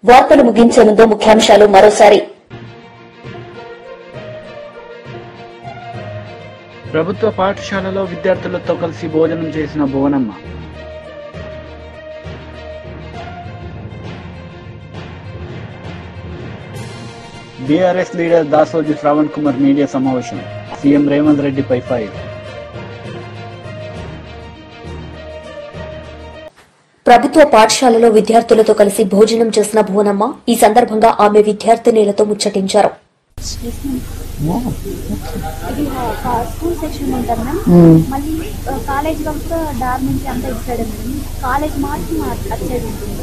వార్తలు ముగించే ముందు ముఖ్యాంశాలు మరోసారి. ప్రభుత్వ పాఠశాలలో విద్యార్థులతో కలిసి భోజనం చేసిన Bhuvanamma. BRS leader Dasoju Shravan Kumar media సమావేశం. సీఎం రేవంత్ రెడ్డిపై ఫైర్. ప్రభుత్వ పాఠశాలలో విద్యార్థులతో కలిసి భోజనం చేసిన భువనమ్మ ఈ సందర్భంగా ఆమె విద్యార్థినీలతో ముచ్చటించారు. ఇది స్కూల్ సెక్షన్ ఉంటుంది మ్యామ్. మళ్ళీ కాలేజ్ వరకు డార్మెంటరీ అంతా ఇటు సైడ్ మేడం. కాలేజ్ మాత్రం అటు సైడ్ ఉంటుంది.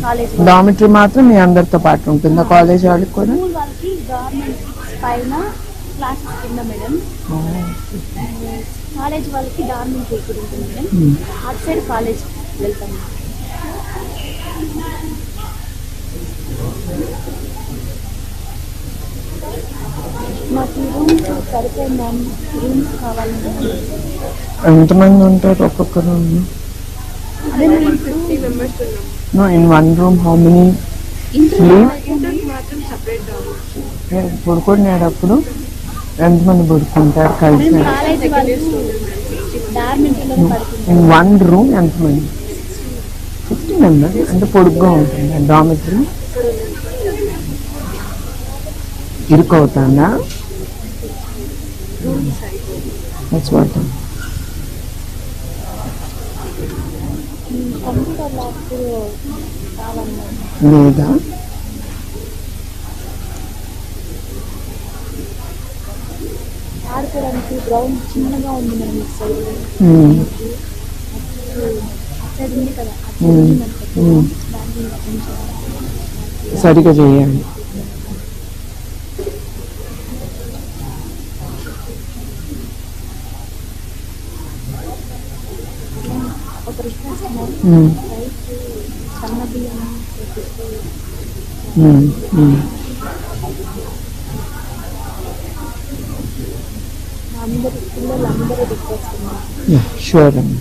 కాలేజ్ డార్మెంటరీ మాత్రం మీ అందరితో పాటు ఉంటుందా? కాలేజ్ వాళ్ళకి కూడా? స్కూల్ వాళ్ళకి డార్మెంటరీ పైన క్లాసెస్ కింద మేడం. కాలేజ్ వాళ్ళకి డార్మెంటరీ ఇక్కడ ఉంటుంది మేడం. అటు సైడ్ కాలేజ్ వెళ్తాం. మాకు రూమ్స్ సరిపోయి మ్యామ్. రూమ్స్ కావాలి. ఎంతమంది ఉంటారు ఒక్కొక్క రూమ్? అదే మేము 50 మెంబర్స్ ఉన్నాం. No, in one room how many sleep? పడుకునేటప్పుడు ఎంతమంది పడుకుంటారు కలిసి? కాలేజ్ వాళ్ళు డార్మెంటరీలో పడుకుంటారు. ఇన్ వన్ రూమ్ ఎంతమంది? 50 మెంబర్స్. అంటే పొడుగ్గా ఉంటుంది డార్మెంటరీ. ఇరుకవుతుందా? కంప్యూటర్ ల్యాబ్స్ కావాలి లేదా? ఆడుకోవడానికి గ్రౌండ్ చిన్నగా ఉంది మనం ఇటు సైడ్. సైడ్ ఉంది కదా, సరిగా చేయాలి. ఒక రిక్వెస్ట్ సన్న బియ్యం అందరూ పిల్లలు అందరూ రిక్వెస్ట్ ఉన్నారు. షూర్ అండి.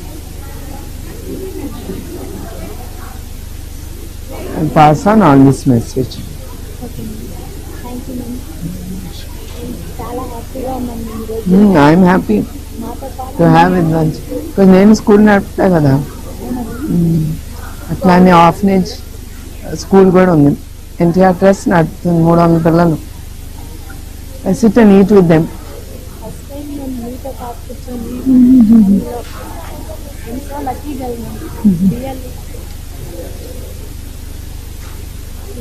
Pass on all this message. Okay thank you ma'am. చాలా హ్యాపీగా ఉన్నాను ఈరోజు. ఐఎమ్ హ్యాపీ మాతో పాటు టు హ్యావ్ విత్ లంచ్. నేను స్కూల్ నడుపుతా కదా, అట్లానే ఆఫ్నేజ్ స్కూల్ కూడా ఉంది. ఎన్టీఆర్ ట్రస్ట్ నడుపుతుంది. 300 పిల్లలు. I SIT and eat with them. First time నేను మీతో పాటు కూర్చొని ఎంతో లక్కీ గర్ల్ రియల్లీ.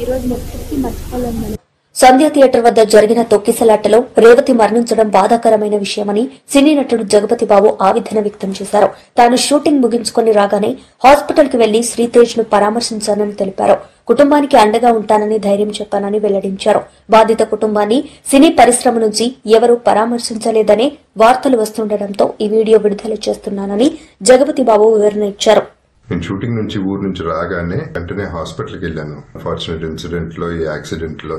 ఈరోజు మొత్తం మర్చిపోలేము. సంధ్య థియేటర్ వద్ద జరిగిన తొక్కిసలాటలో రేవతి మరణించడం బాధాకరమైన విషయమని సినీ నటుడు జగపతి బాబు ఆవేదన వ్యక్తం చేశారు. తాను షూటింగ్ ముగించుకుని రాగానే హాస్పిటల్ కి వెళ్లి శ్రీతేజ్ ను పరామర్శించానని తెలిపారు. కుటుంబానికి అండగా ఉంటానని ధైర్యం చెప్పానని వెల్లడించారు. బాధిత కుటుంబాన్ని సినీ పరిశ్రమ నుంచి ఎవరూ పరామర్శించలేదనే వార్తలు వస్తుండటంతో ఈ వీడియో విడుదల చేస్తున్నానని జగపతి బాబు వివరణ ఇచ్చారు. నేను షూటింగ్ నుంచి ఊరు నుంచి రాగానే వెంటనే హాస్పిటల్కి వెళ్ళాను. అన్ఫార్చునేట్ ఇన్సిడెంట్ లో, ఈ యాక్సిడెంట్ లో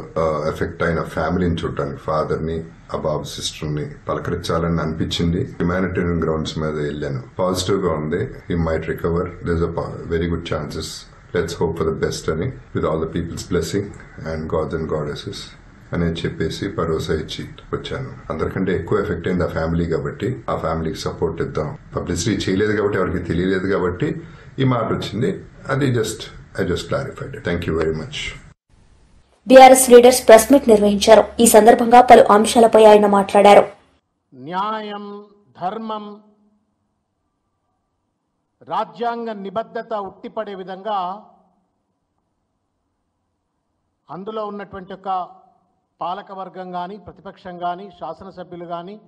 ఎఫెక్ట్ అయిన ఫ్యామిలీని చూడటానికి, ఫాదర్ ని, ఆ బాబు సిస్టర్ ని పలకరించాలని అనిపించింది. హ్యుమానిటేరియన్ గ్రౌండ్స్ మీద వెళ్ళాను. పాజిటివ్ గా ఉంది. He might recover. There is a very good chances. Let's hope for the best అని, with all the people's blessing and gods and goddesses అని చెప్పేసి భరోసా ఇచ్చి వచ్చాను. అందరికంటే ఎక్కువ ఎఫెక్ట్ అయింది ఆ ఫ్యామిలీ కాబట్టి ఆ ఫ్యామిలీకి సపోర్ట్ ఇద్దాం. పబ్లిసిటీ చేయలేదు కాబట్టి, ఎవరికి తెలియలేదు కాబట్టి ఈ మాట వచ్చింది. అది I just clarified. Thank you very much. BRS leaders press meet నిర్వహించారు. ఈ సందర్భంగా పలు అంశాలపై ఆయన మాట్లాడారు. న్యాయం, ధర్మం, రాజ్యాంగ నిబద్ధత ఉట్టిపడే విధంగా అందులో ఉన్నటువంటి ఒక పాలకవర్గం కానీ, ప్రతిపక్షం కానీ, శాసనసభ్యులు కానీ,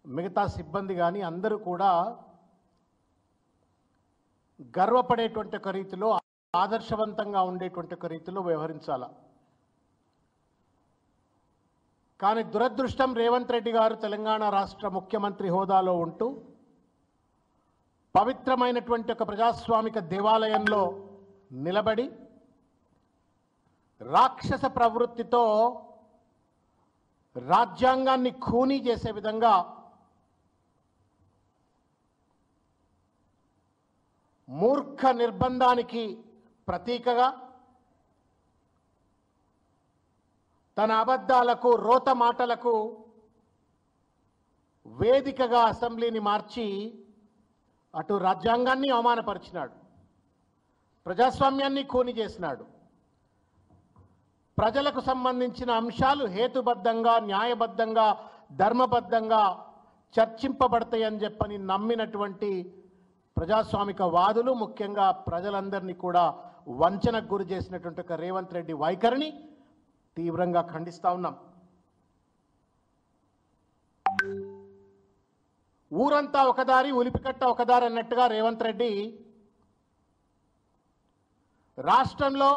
మిగతా సిబ్బంది కానీ అందరూ కూడా గర్వపడేటువంటి ఒక రీతిలో, ఆదర్శవంతంగా ఉండేటువంటి ఒక రీతిలో వ్యవహరించాల. కానీ దురదృష్టం, రేవంత్ రెడ్డి గారు తెలంగాణ రాష్ట్ర ముఖ్యమంత్రి హోదాలో ఉంటూ పవిత్రమైనటువంటి ఒక ప్రజాస్వామిక దేవాలయంలో నిలబడి రాక్షస ప్రవృత్తితో రాజ్యాంగాన్ని ఖూనీ చేసే విధంగా మూర్ఖ నిర్బంధానికి ప్రతీకగా తన అబద్ధాలకు రోత మాటలకు వేదికగా అసెంబ్లీని మార్చి అటు రాజ్యాంగాన్ని అవమానపరిచినాడు, ప్రజాస్వామ్యాన్ని ఖూనీ చేసినాడు. ప్రజలకు సంబంధించిన అంశాలు హేతుబద్ధంగా, న్యాయబద్ధంగా, ధర్మబద్ధంగా చర్చింపబడతాయని చెప్పని నమ్మినటువంటి ప్రజాస్వామిక వాదులు, ముఖ్యంగా ప్రజలందరినీ కూడా వంచనకు గురి చేసినటువంటి ఒక రేవంత్ రెడ్డి వైఖరిని తీవ్రంగా ఖండిస్తా ఉన్నాం. ఊరంతా ఒకదారి ఉలిపికట్ట ఒకదారి అన్నట్టుగా రేవంత్ రెడ్డి రాష్ట్రంలో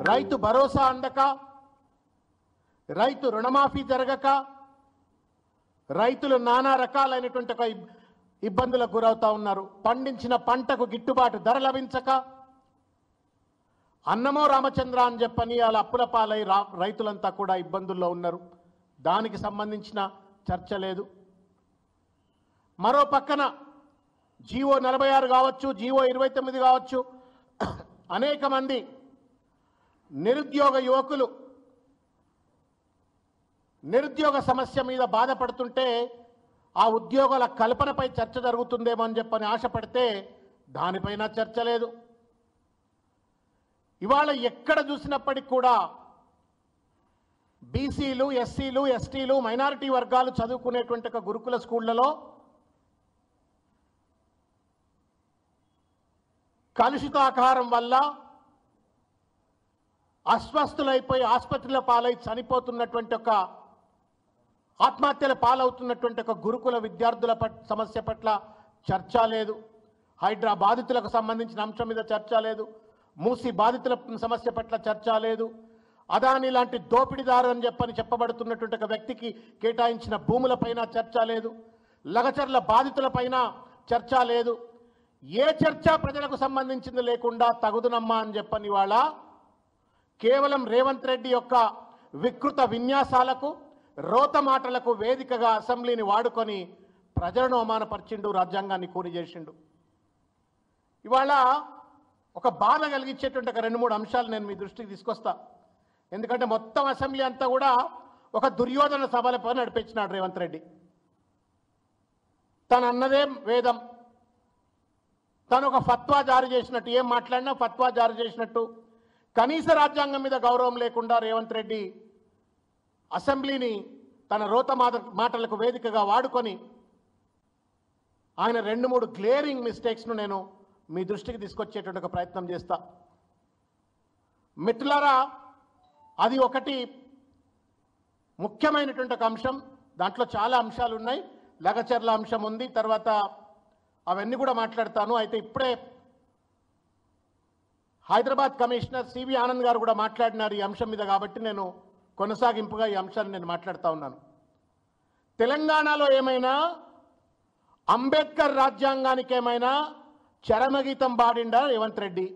రైతు భరోసా అందక, రైతు రుణమాఫీ జరగక, రైతులు నానా రకాలైనటువంటి ఒక ఇబ్బందులకు గురవుతా ఉన్నారు. పండించిన పంటకు గిట్టుబాటు ధర లభించక అన్నమో రామచంద్ర అని చెప్పని వాళ్ళ అప్పుల పాలై రైతులంతా కూడా ఇబ్బందుల్లో ఉన్నారు. దానికి సంబంధించిన చర్చ లేదు. మరో పక్కన జీవో 46 కావచ్చు, జీవో 29 కావచ్చు, అనేక మంది నిరుద్యోగ యువకులు నిరుద్యోగ సమస్య మీద బాధపడుతుంటే ఆ ఉద్యోగాల కల్పనపై చర్చ జరుగుతుందేమో అని చెప్పని ఆశపడితే దానిపైన చర్చ లేదు. ఇవాళ ఎక్కడ చూసినప్పటికీ కూడా బీసీలు, ఎస్సీలు, ఎస్టీలు, మైనారిటీ వర్గాలు చదువుకునేటువంటి ఒక గురుకుల స్కూళ్లలో కలుషితాకారం వల్ల అస్వస్థులైపోయి ఆసుపత్రుల పాలై చనిపోతున్నటువంటి ఒక ఆత్మహత్యల పాలవుతున్నటువంటి ఒక గురుకుల విద్యార్థుల సమస్య పట్ల చర్చ లేదు. హైడ్రా బాధితులకు సంబంధించిన అంశం మీద చర్చ లేదు. మూసి బాధితుల సమస్య పట్ల చర్చ లేదు. అదాని లాంటి దోపిడీదారు అని చెప్పబడుతున్నటువంటి ఒక వ్యక్తికి కేటాయించిన భూములపైన చర్చ లేదు. లగచర్ల బాధితులపైన చర్చ లేదు. ఏ చర్చ ప్రజలకు సంబంధించింది లేకుండా తగుదునమ్మా అని చెప్పని వాళ్ళ కేవలం రేవంత్ రెడ్డి యొక్క వికృత విన్యాసాలకు, రోత మాటలకు వేదికగా అసెంబ్లీని వాడుకొని ప్రజలను అవమానపరిచిండు, రాజ్యాంగాన్ని కూని చేసిండు. ఇవాళ ఒక బాధ కలిగించేటువంటి ఒక 2-3 అంశాలు నేను మీ దృష్టికి తీసుకొస్తా. ఎందుకంటే మొత్తం అసెంబ్లీ అంతా కూడా ఒక దుర్యోధన సభలపై నడిపించినాడు రేవంత్ రెడ్డి. తను అన్నదే వేదం, తను ఒక ఫత్వా జారీ చేసినట్టు, ఏం మాట్లాడినా ఫత్వా జారీ చేసినట్టు, కనీస రాజ్యాంగం మీద గౌరవం లేకుండా రేవంత్ రెడ్డి అసెంబ్లీని తన రోత మాటలకు వేదికగా వాడుకొని ఆయన 2-3 గ్లేరింగ్ మిస్టేక్స్ను నేను మీ దృష్టికి తీసుకొచ్చేటువంటి ఒక ప్రయత్నం చేస్తా. మిత్రులారా, అది ఒకటి ముఖ్యమైనటువంటి ఒక అంశం. దాంట్లో చాలా అంశాలు ఉన్నాయి. లగచర్ల అంశం ఉంది, తర్వాత అవన్నీ కూడా మాట్లాడతాను. అయితే ఇప్పుడే హైదరాబాద్ కమిషనర్ సివి ఆనంద్ గారు కూడా మాట్లాడినారు ఈ అంశం మీద, కాబట్టి నేను కొనసాగింపుగా ఈ అంశాన్ని నేను మాట్లాడుతూ ఉన్నాను. తెలంగాణలో ఏమైనా అంబేద్కర్ రాజ్యాంగానికి ఏమైనా చరమగీతం పాడిండా Revanth Reddy?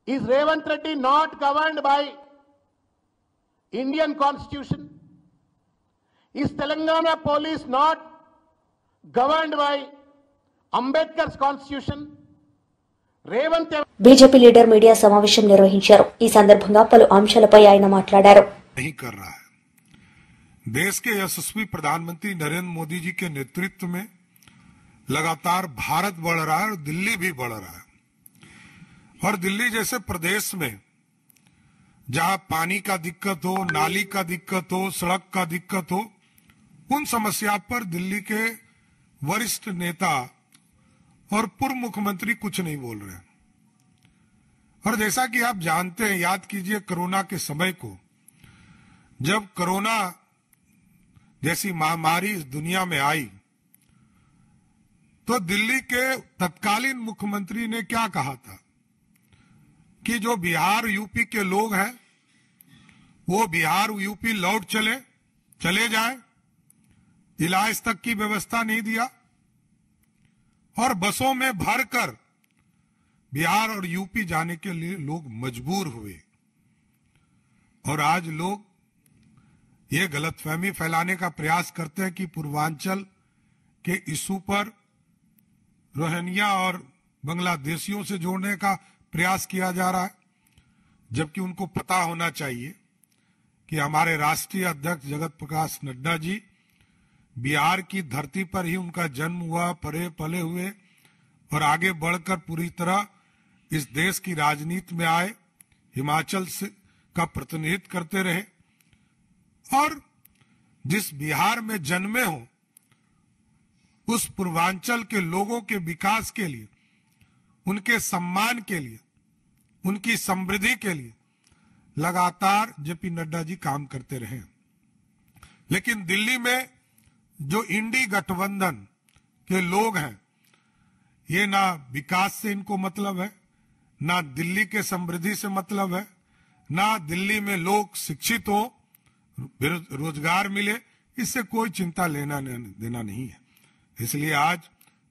Is Revanth Reddy not governed by Indian constitution? Is Telangana police not governed by Ambedkar's constitution? Revanth BJP leader media సమావేశం నిర్వహించారు. ఈ సందర్భంగా పలు అంశాలపై ఆయన మాట్లాడారు. देश के यशस्वी प्रधानमंत्री नरेंद्र मोदी जी के नेतृत्व में लगातार भारत बढ़ रहा है और दिल्ली भी बढ़ रहा है। और दिल्ली जैसे प्रदेश में जहां पानी का दिक्कत हो, नाली का दिक्कत हो, सड़क का दिक्कत हो, उन समस्या पर दिल्ली के वरिष्ठ नेता और पूर्व मुख्यमंत्री कुछ नहीं बोल रहे। और जैसा कि आप जानते हैं, याद कीजिए कोरोना के समय को, जब कोरोना जैसी महामारी इस दुनिया में आई तो दिल्ली के तत्कालीन मुख्यमंत्री ने क्या कहा था कि जो बिहार यूपी के लोग हैं वो बिहार यूपी लौट चले जाएं। इलाज तक की व्यवस्था नहीं दिया और बसों में भरकर बिहार और यूपी जाने के लिए लोग मजबूर हुए। और आज लोग ये गलतफहमी फैलाने का प्रयास करते हैं कि पूर्वांचल के इशू पर रोहिंग्या और बांग्लादेशियों से जोड़ने का प्रयास किया जा रहा है। जबकि उनको पता होना चाहिए कि हमारे राष्ट्रीय अध्यक्ष जगत प्रकाश नड्डा जी बिहार की धरती पर ही उनका जन्म हुआ, पले पले हुए और आगे बढ़कर पूरी तरह इस देश की राजनीति में आए, हिमाचल से का प्रतिनिधित्व करते रहे और जिस बिहार में जन्मे हो उस पूर्वांचल के लोगों के विकास के लिए, उनके सम्मान के लिए, उनकी समृद्धि के लिए लगातार जेपी नड्डा जी काम करते रहे। लेकिन दिल्ली में जो इंडी गठबंधन के लोग हैं, ये ना विकास से इनको मतलब है, ना दिल्ली के समृद्धि से मतलब है, ना दिल्ली में लोग शिक्षित हो, रोजगार मिले, इससे कोई चिंता लेना देना नहीं है। इसलिए आज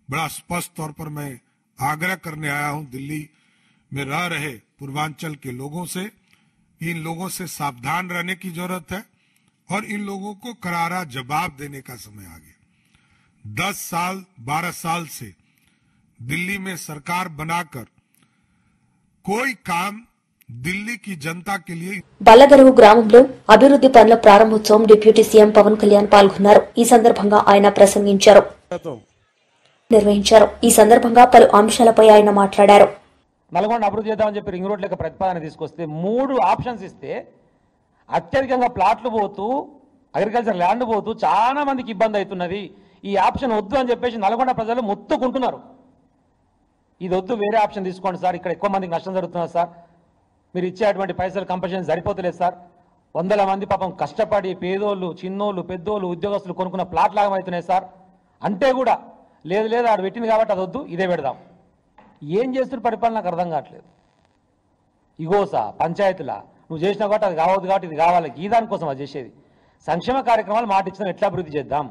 बड़ा स्पष्ट तौर पर मैं आग्रह करने आया हूं दिल्ली में रह रहे पूर्वांचल के लोगों से, इन लोगों से सावधान रहने की जरूरत है और इन लोगों को करारा जवाब देने का समय आ गया। 10 साल 12 साल से दिल्ली में सरकार बनाकर कोई काम ఢిల్లీ की जनता के लिए బల్లగరువు గ్రామంలో అభివృద్ది పనుల ప్రారంభోత్సవం డిప్యూటీ సీఎం పవన్ కళ్యాణ్ పాల్గొన్నారు. ఈ సందర్భంగా ఆయన ప్రసంగించారు. ఈ సందర్భంగా పలు అంశాలపై ఆయన మాట్లాడారు. నల్గొండ అభివృద్ధి చేద్దామని చెప్పి రింగ్ రోడ్ లెక్క ప్రతిపాదన తీసుకొస్తే 3 ఆప్షన్స్ ఇస్తే అత్యధికంగా ప్లాట్లు పోతూ అగ్రికల్చర్ ల్యాండ్ పోతూ చాలా మందికి ఇబ్బంది అవుతున్నది. ఈ ఆప్షన్ వద్దు అని చెప్పేసి నల్గొండ ప్రజలు మొత్తుకుంటున్నారు. ఇది వద్దు, వేరే ఆప్షన్ తీసుకోండి సార్, ఇక్కడ ఎక్కువ మందికి నష్టం జరుగుతున్నది సార్, మీరు ఇచ్చేటువంటి పైసలు కంపల్సరీ సరిపోతలేదు సార్, వందల మంది పాపం కష్టపడి పేదోళ్ళు చిన్నోళ్ళు పెద్దోళ్ళు ఉద్యోగస్తులు కొనుక్కున్న ప్లాట్ లాగా అవుతున్నాయి సార్ అంటే కూడా లేదు లేదు ఆడు పెట్టింది కాబట్టి అది వద్దు, ఇదే పెడదాం. ఏం చేస్తున్న పరిపాలన నాకు అర్థం కావట్లేదు. ఇగోసా పంచాయతీలా నువ్వు చేసినా కాబట్టి అది కావద్దు కాబట్టి ఇది కావాలి, ఈ దానికోసం అది చేసేది. సంక్షేమ కార్యక్రమాలు మాట ఇచ్చిన ఎట్లా అభివృద్ధి చేద్దాం,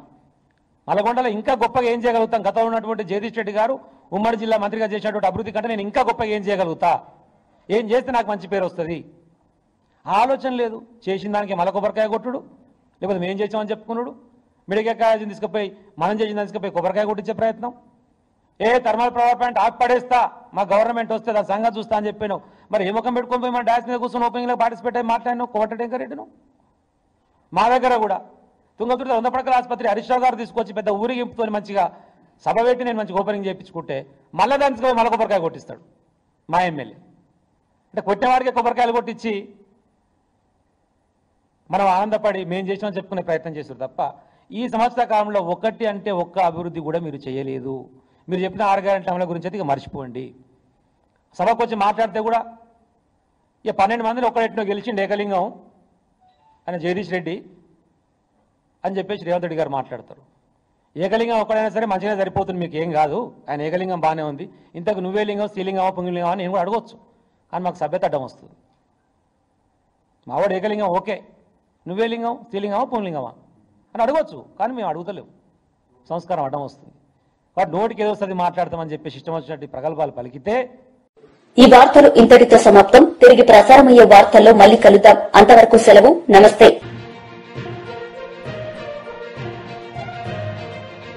నల్గొండలో ఇంకా గొప్పగా ఏం చేయగలుగుతాం, గతంలో ఉన్నటువంటి జగదీష్ రెడ్డి గారు ఉమ్మడి జిల్లా మంత్రిగా చేసినటువంటి అభివృద్ధి కంటే నేను ఇంకా గొప్పగా ఏం చేయగలుగుతా, ఏం చేస్తే నాకు మంచి పేరు వస్తుంది, ఆలోచన లేదు. చేసిన దానికి మల కొబ్బరికాయ కొట్టుడు, లేకపోతే మేము చేసామని చెప్పుకున్నాడు, మెడికల్ కాలేజీని తీసుకుపోయి మనం చేసిన దాన్ని తీసుకుపోయి కొబ్బరికాయ కొట్టించే ప్రయత్నం, థర్మల్ పవర్ ప్లాంట్ ఆపి పడేస్తా మా గవర్నమెంట్ వస్తే దాని సంగతి చూస్తా అని చెప్పాను. మరి ఏ ముఖం పెట్టుకొని పోయి మన డాన్స్ మీద కూర్చొని ఓపెనింగ్లో పార్టిసిపేట్ అయ్యి మాట్లాడినావు, కోవటంకర్ రెడ్డిను. మా దగ్గర కూడా తుంగతుర్తి 100 పడకల ఆసుపత్రి హరీష్ రావు గారు తీసుకొచ్చి పెద్ద ఊరిగింపుతో మంచిగా సభ పెట్టి నేను మంచిగా ఓపెనింగ్ చేయించుకుంటే మళ్ళీ దాన్ని తీసుకుపోయి మళ్ళీ కొబ్బరికాయ కొట్టిస్తాడు మా ఎమ్మెల్యే. అంటే కొట్టేవాడికి కొబ్బరికాయలు కొట్టించి మనం ఆనందపడి మేము చేసామని చెప్పుకునే ప్రయత్నం చేస్తారు తప్ప ఈ సంవత్సర కాలంలో ఒకటి అంటే ఒక్క అభివృద్ధి కూడా మీరు చేయలేదు. మీరు చెప్పిన 6 గ్యారెంటీ అమల గురించి అయితే ఇక మర్చిపోండి. సభకు వచ్చి మాట్లాడితే కూడా ఇక 12 మందిని ఒక్కడెట్నో గెలిచిండు ఏకలింగం ఆయన జగదీష్ రెడ్డి అని చెప్పేసి రేవంత్ రెడ్డి గారు మాట్లాడతారు. ఏకలింగం ఒక్కడైనా సరే మంచిగా సరిపోతుంది, మీకు ఏం కాదు, ఆయన ఏకలింగం బాగానే ఉంది, ఇంతకు నువ్వే లింగం స్త్రీలింగమా పుంగిలింగమా అని నేను కూడా అడగవచ్చు, కానీ మాకు సభ్యత అడ్డం వస్తుంది. మావాడు ఏకలింగం ఓకే, నువ్వే లింగం స్త్రీలింగమా పుంగిలింగమా అని అడగవచ్చు, కానీ మేము అడుగుతలేము, సంస్కారం అడ్డం వస్తుంది. వాడు నోటికి ఏదో వస్తుంది మాట్లాడతామని చెప్పేసి ఇష్టం వచ్చినట్టు ప్రగల్భాలు పలికితే. ఈ వార్తలు ఇంతటితో సమాప్తం. తిరిగి ప్రసారమయ్యే వార్తల్లో మళ్లీ కలుద్దాం. అంతవరకు సెలవు, నమస్తే.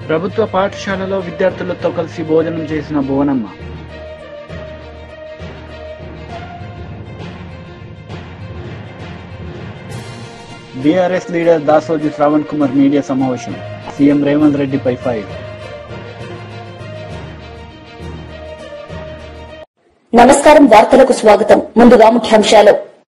ప్రభుత్వ పాఠశాలలో విద్యార్థులతో కలిసి భోజనం చేసిన Bhuvanamma. BRS leader Dasoju Shravan Kumar media సమావేశం. సీఎం రేవంత్ రెడ్డిపై ఫైర్. నమస్కారం, వార్తలకు స్వాగతం. ముందుగా ముఖ్యాంశాలు.